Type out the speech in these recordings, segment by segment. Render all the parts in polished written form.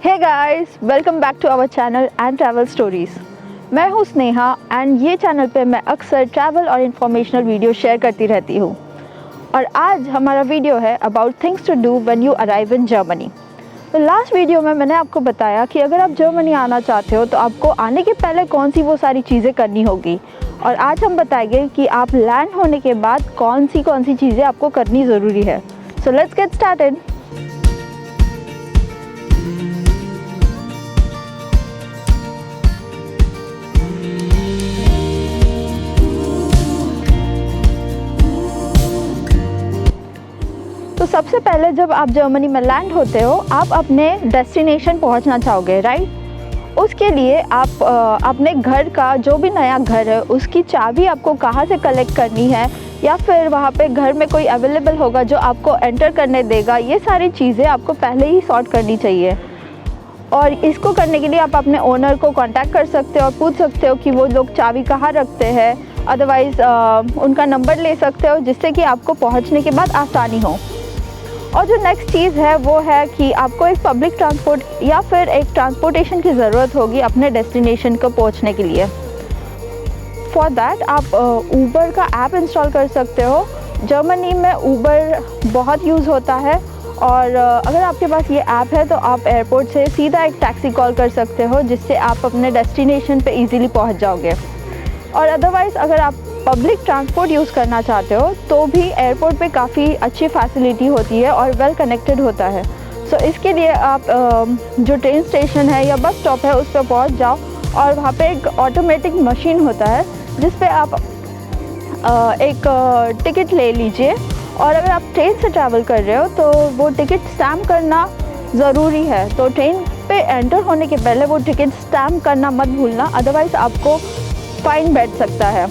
Hey guys, welcome back to our channel and travel stories. मैं हूँ Sneha and ये channel पे मैं अक्सर ट्रैवल और इन्फॉर्मेशनल वीडियो शेयर करती रहती हूँ। और आज हमारा वीडियो है about things to do when you arrive in Germany. तो लास्ट वीडियो में मैंने आपको बताया कि अगर आप जर्मनी आना चाहते हो तो आपको आने के पहले कौन सी वो सारी चीज़ें करनी होगी, और आज हम बताएंगे कि आप लैंड होने के बाद कौन सी चीज़ें आपको करनी ज़रूरी है। So let's get started. तो सबसे पहले जब आप जर्मनी में लैंड होते हो, आप अपने डेस्टिनेशन पहुंचना चाहोगे, राइट। उसके लिए आप अपने घर का जो भी नया घर है उसकी चाबी आपको कहाँ से कलेक्ट करनी है, या फिर वहाँ पे घर में कोई अवेलेबल होगा जो आपको एंटर करने देगा, ये सारी चीज़ें आपको पहले ही सॉर्ट करनी चाहिए। और इसको करने के लिए आप अपने ओनर को कांटेक्ट कर सकते हो और पूछ सकते हो कि वो लोग चाबी कहाँ रखते हैं। अदरवाइज़ उनका नंबर ले सकते हो जिससे कि आपको पहुँचने के बाद आसानी हो। और जो नेक्स्ट चीज़ है वो है कि आपको एक पब्लिक ट्रांसपोर्ट या फिर एक ट्रांसपोर्टेशन की ज़रूरत होगी अपने डेस्टिनेशन को पहुंचने के लिए। फॉर दैट आप ऊबर का ऐप इंस्टॉल कर सकते हो। जर्मनी में ऊबर बहुत यूज़ होता है, और अगर आपके पास ये ऐप है तो आप एयरपोर्ट से सीधा एक टैक्सी कॉल कर सकते हो जिससे आप अपने डेस्टिनेशन पे इजीली पहुंच जाओगे। और अदरवाइज़ अगर आप पब्लिक ट्रांसपोर्ट यूज़ करना चाहते हो तो भी एयरपोर्ट पे काफ़ी अच्छी फैसिलिटी होती है और वेल कनेक्टेड होता है। सो इसके लिए आप जो ट्रेन स्टेशन है या बस स्टॉप है उस पर पहुँच जाओ, और वहाँ पे एक ऑटोमेटिक मशीन होता है जिस पे आप एक टिकट ले लीजिए। और अगर आप ट्रेन से ट्रैवल कर रहे हो तो वो टिकट स्टैम्प करना ज़रूरी है, तो ट्रेन पे एंटर होने के पहले वो टिकट स्टैम्प करना मत भूलना, अदरवाइज़ आपको फ़ाइन बैठ सकता है।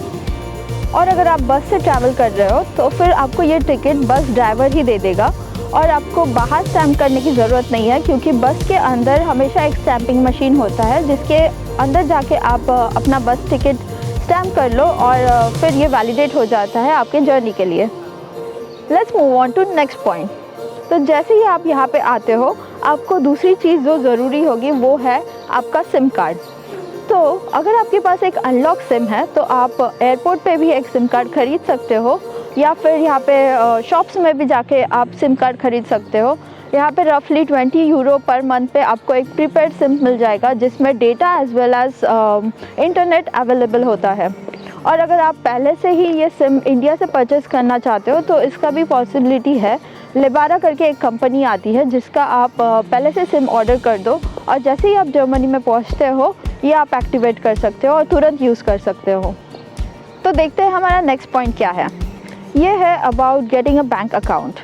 और अगर आप बस से ट्रैवल कर रहे हो तो फिर आपको ये टिकट बस ड्राइवर ही दे देगा, और आपको बाहर स्टैम्प करने की ज़रूरत नहीं है, क्योंकि बस के अंदर हमेशा एक स्टैम्पिंग मशीन होता है जिसके अंदर जाके आप अपना बस टिकट स्टैम्प कर लो और फिर ये वैलिडेट हो जाता है आपके जर्नी के लिए। Let's move on to next point. तो जैसे ही आप यहाँ पे आते हो, आपको दूसरी चीज़ जो ज़रूरी होगी वो है आपका सिम कार्ड। तो अगर आपके पास एक अनलॉक सिम है तो आप एयरपोर्ट पे भी एक सिम कार्ड ख़रीद सकते हो, या फिर यहाँ पे शॉप्स में भी जाके आप सिम कार्ड ख़रीद सकते हो। यहाँ पे रफली 20 यूरो पर मंथ पे आपको एक प्रीपेड सिम मिल जाएगा जिसमें data as well as internet available होता है। और अगर आप पहले से ही ये सिम इंडिया से परचेज़ करना चाहते हो तो इसका भी पॉसिबिलिटी है। लेबारा करके एक कंपनी आती है जिसका आप पहले से सिम ऑर्डर कर दो, और जैसे ही आप जर्मनी में पहुँचते हो ये आप एक्टिवेट कर सकते हो और तुरंत यूज़ कर सकते हो। तो देखते हैं हमारा नेक्स्ट पॉइंट क्या है। ये है about getting a bank account.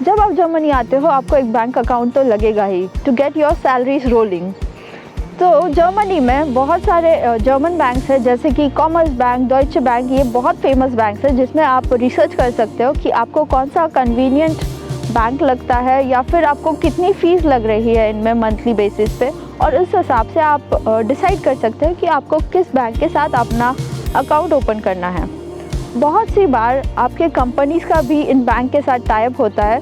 जब आप जर्मनी आते हो आपको एक बैंक अकाउंट तो लगेगा ही to get your salaries rolling. तो जर्मनी में बहुत सारे जर्मन बैंक्स हैं जैसे कि कॉमर्स बैंक, डॉइचे बैंक, ये बहुत फेमस बैंक्स हैं जिसमें आप रिसर्च कर सकते हो कि आपको कौन सा कन्वीनियंट बैंक लगता है, या फिर आपको कितनी फ़ीस लग रही है इनमें मंथली बेसिस पे, और उस हिसाब से आप डिसाइड कर सकते हो कि आपको किस बैंक के साथ अपना अकाउंट ओपन करना है। बहुत सी बार आपके कंपनीज़ का भी इन बैंक के साथ टाइप होता है,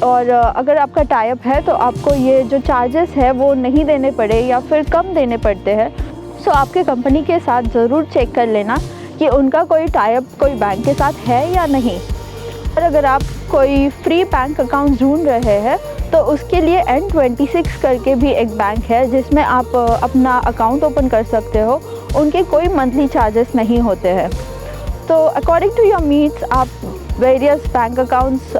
और अगर आपका टाइप है तो आपको ये जो चार्जेस है वो नहीं देने पड़े या फिर कम देने पड़ते हैं। सो आपके कंपनी के साथ ज़रूर चेक कर लेना कि उनका कोई टाइप कोई बैंक के साथ है या नहीं। और अगर आप कोई फ्री बैंक अकाउंट ढूंढ रहे हैं तो उसके लिए N26 करके भी एक बैंक है जिसमें आप अपना अकाउंट ओपन कर सकते हो। उनके कोई मंथली चार्जेस नहीं होते हैं। तो अकॉर्डिंग टू योर नीड्स आप वेरियस बैंक अकाउंट्स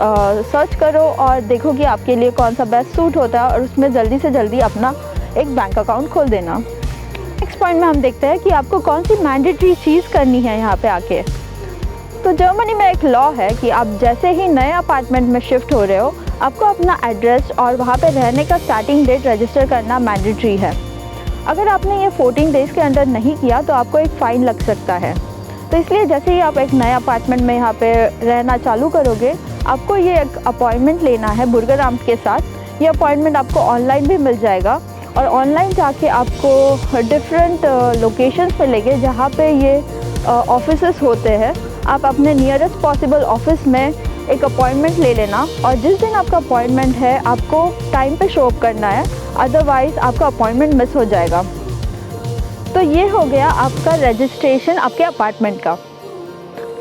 सर्च करो और देखो कि आपके लिए कौन सा बेस्ट सूट होता है, और उसमें जल्दी से जल्दी अपना एक बैंक अकाउंट खोल देना। नेक्स्ट पॉइंट में हम देखते हैं कि आपको कौन सी मैंडेटरी चीज़ करनी है यहाँ पे आके। तो जर्मनी में एक लॉ है कि आप जैसे ही नए अपार्टमेंट में शिफ्ट हो रहे हो आपको अपना एड्रेस और वहाँ पे रहने का स्टार्टिंग डेट रजिस्टर करना मैंडेटरी है। अगर आपने ये 14 डेज़ के अंदर नहीं किया तो आपको एक फ़ाइन लग सकता है। तो इसलिए जैसे ही आप एक नए अपार्टमेंट में यहाँ पे रहना चालू करोगे आपको ये एक अपॉइंटमेंट लेना है बुर्गराम्ट के साथ। ये अपॉइंटमेंट आपको ऑनलाइन भी मिल जाएगा, और ऑनलाइन जाके आपको डिफरेंट लोकेशंस मिलेंगे जहाँ पे ये ऑफिसेस होते हैं। आप अपने नियरेस्ट पॉसिबल ऑफिस में एक अपॉइंटमेंट ले लेना, और जिस दिन आपका अपॉइंटमेंट है आपको टाइम पे शो अप करना है। अदरवाइज़ आपका अपॉइंटमेंट मिस हो जाएगा। तो ये हो गया आपका रजिस्ट्रेशन आपके अपार्टमेंट का।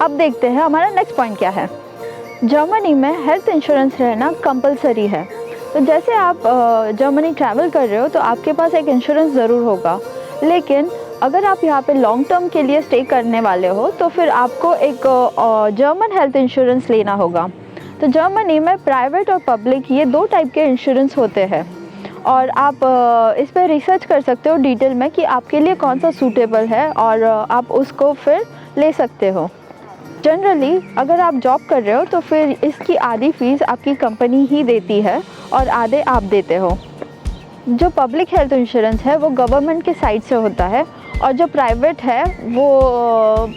अब देखते हैं हमारा नेक्स्ट पॉइंट क्या है। जर्मनी में हेल्थ इंश्योरेंस रहना कंपलसरी है। तो जैसे आप जर्मनी ट्रैवल कर रहे हो तो आपके पास एक इंश्योरेंस ज़रूर होगा, लेकिन अगर आप यहाँ पे लॉन्ग टर्म के लिए स्टे करने वाले हो तो फिर आपको एक जर्मन हेल्थ इंश्योरेंस लेना होगा। तो जर्मनी में प्राइवेट और पब्लिक ये दो टाइप के इंश्योरेंस होते हैं, और आप इस पर रिसर्च कर सकते हो डिटेल में कि आपके लिए कौन सा सूटेबल है, और आप उसको फिर ले सकते हो। जनरली अगर आप जॉब कर रहे हो तो फिर इसकी आधी फ़ीस आपकी कंपनी ही देती है और आधे आप देते हो। जो पब्लिक हेल्थ इंश्योरेंस है वो गवर्नमेंट के साइड से होता है, और जो प्राइवेट है वो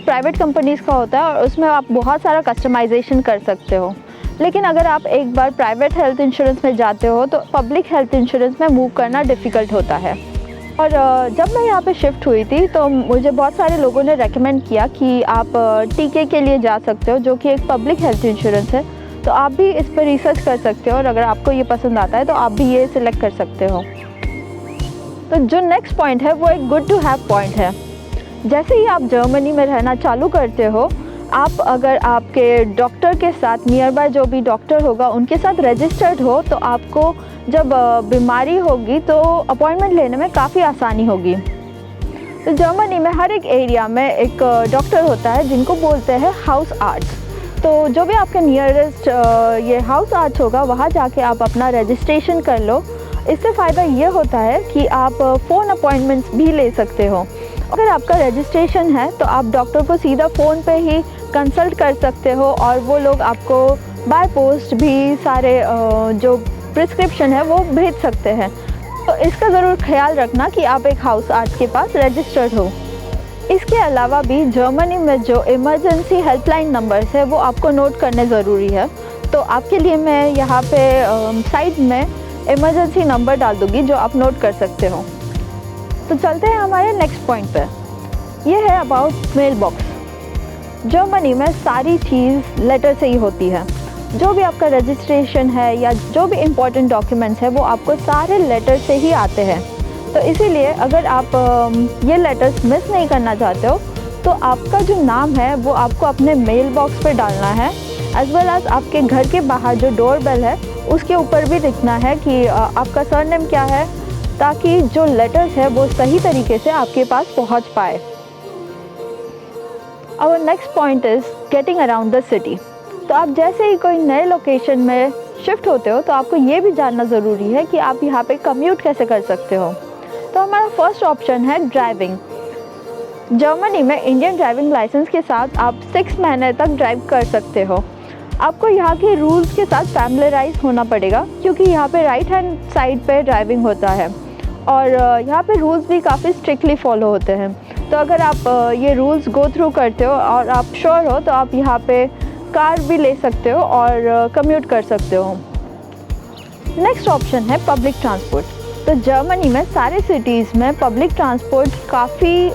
प्राइवेट कंपनीज़ का होता है, और उसमें आप बहुत सारा कस्टमाइजेशन कर सकते हो। लेकिन अगर आप एक बार प्राइवेट हेल्थ इंश्योरेंस में जाते हो तो पब्लिक हेल्थ इंश्योरेंस में मूव करना डिफ़िकल्ट होता है। और जब मैं यहाँ पे शिफ्ट हुई थी तो मुझे बहुत सारे लोगों ने रेकमेंड किया कि आप टीके के लिए जा सकते हो, जो कि एक पब्लिक हेल्थ इंश्योरेंस है। तो आप भी इस पर रिसर्च कर सकते हो, और अगर आपको ये पसंद आता है तो आप भी ये सिलेक्ट कर सकते हो। तो जो नेक्स्ट पॉइंट है वो एक गुड टू हैव पॉइंट है। जैसे ही आप जर्मनी में रहना चालू करते हो, आप अगर आपके डॉक्टर के साथ नियर बाय जो भी डॉक्टर होगा उनके साथ रजिस्टर्ड हो तो आपको जब बीमारी होगी तो अपॉइंटमेंट लेने में काफ़ी आसानी होगी। तो जर्मनी में हर एक एरिया में एक डॉक्टर होता है जिनको बोलते हैं हाउस आर्ट्स। तो जो भी आपके नियरेस्ट ये हाउस आर्ट्स होगा वहाँ जाके आप अपना रजिस्ट्रेशन कर लो। इससे फ़ायदा ये होता है कि आप फ़ोन अपॉइंटमेंट्स भी ले सकते हो। अगर आपका रजिस्ट्रेशन है तो आप डॉक्टर को सीधा फ़ोन पे ही कंसल्ट कर सकते हो, और वो लोग आपको बाय पोस्ट भी सारे जो प्रिस्क्रिप्शन है वो भेज सकते हैं। तो इसका ज़रूर ख्याल रखना कि आप एक हाउस आर्ट्स के पास रजिस्टर्ड हो। इसके अलावा भी जर्मनी में जो इमरजेंसी हेल्पलाइन नंबर्स है वो आपको नोट करने ज़रूरी है। तो आपके लिए मैं यहाँ पे साइड में इमरजेंसी नंबर डाल दूँगी जो आप नोट कर सकते हो। तो चलते हैं हमारे नेक्स्ट पॉइंट पे। ये है अबाउट मेल बॉक्स। जर्मनी में सारी चीज़ लेटर से ही होती है। जो भी आपका रजिस्ट्रेशन है या जो भी इम्पोर्टेंट डॉक्यूमेंट्स है वो आपको सारे लेटर से ही आते हैं। तो इसीलिए अगर आप ये लेटर्स मिस नहीं करना चाहते हो तो आपका जो नाम है वो आपको अपने मेल बॉक्स पे डालना है, एज वेल एज आपके घर के बाहर जो डोर बेल है उसके ऊपर भी लिखना है कि आपका सरनेम क्या है, ताकि जो लेटर्स है वो सही तरीके से आपके पास पहुंच पाए। Our next point is getting around the city. तो आप जैसे ही कोई नए लोकेशन में शिफ्ट होते हो तो आपको ये भी जानना ज़रूरी है कि आप यहाँ पे कम्यूट कैसे कर सकते हो। तो हमारा फर्स्ट ऑप्शन है ड्राइविंग। जर्मनी में इंडियन ड्राइविंग लाइसेंस के साथ आप 6 महीने तक ड्राइव कर सकते हो। आपको यहाँ के रूल्स के साथ फैमिलियराइज होना पड़ेगा, क्योंकि यहाँ पे राइट हैंड साइड पे ड्राइविंग होता है, और यहाँ पे रूल्स भी काफ़ी स्ट्रिक्टली फॉलो होते हैं। तो अगर आप ये रूल्स गो थ्रू करते हो और आप श्योर हो तो आप यहाँ पे कार भी ले सकते हो और कम्यूट कर सकते हो। नेक्स्ट ऑप्शन है पब्लिक ट्रांसपोर्ट। तो जर्मनी में सारे सिटीज़ में पब्लिक ट्रांसपोर्ट काफ़ी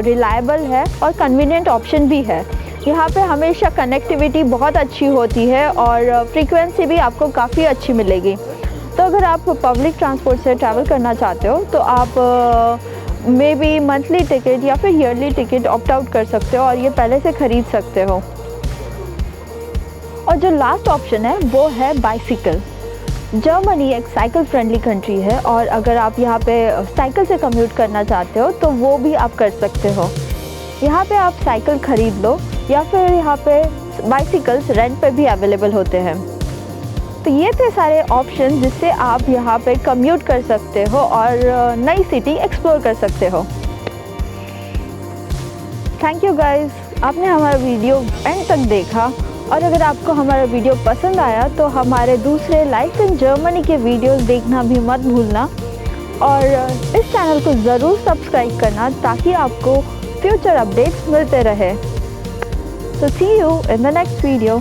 रिलायबल है और कन्वीनियंट ऑप्शन भी है। यहाँ पे हमेशा कनेक्टिविटी बहुत अच्छी होती है और फ्रीक्वेंसी भी आपको काफ़ी अच्छी मिलेगी। तो अगर आप पब्लिक ट्रांसपोर्ट से ट्रैवल करना चाहते हो तो आप मे बी मंथली टिकट या फिर ईयरली टिकट ऑप्ट आउट कर सकते हो और ये पहले से ख़रीद सकते हो। और जो लास्ट ऑप्शन है वो है बाइसिकल। जर्मनी एक साइकिल फ्रेंडली कंट्री है, और अगर आप यहाँ पे साइकिल से कम्यूट करना चाहते हो तो वो भी आप कर सकते हो। यहाँ पे आप साइकिल ख़रीद लो या फिर यहाँ पे बाइसिकल्स रेंट पे भी अवेलेबल होते हैं। तो ये थे सारे ऑप्शन जिससे आप यहाँ पे कम्यूट कर सकते हो और नई सिटी एक्सप्लोर कर सकते हो। थैंक यू गाइस, आपने हमारा वीडियो एंड तक देखा, और अगर आपको हमारा वीडियो पसंद आया तो हमारे दूसरे लाइफ इन जर्मनी के वीडियोस देखना भी मत भूलना, और इस चैनल को ज़रूर सब्सक्राइब करना ताकि आपको फ्यूचर अपडेट्स मिलते रहे। So see you in the next video.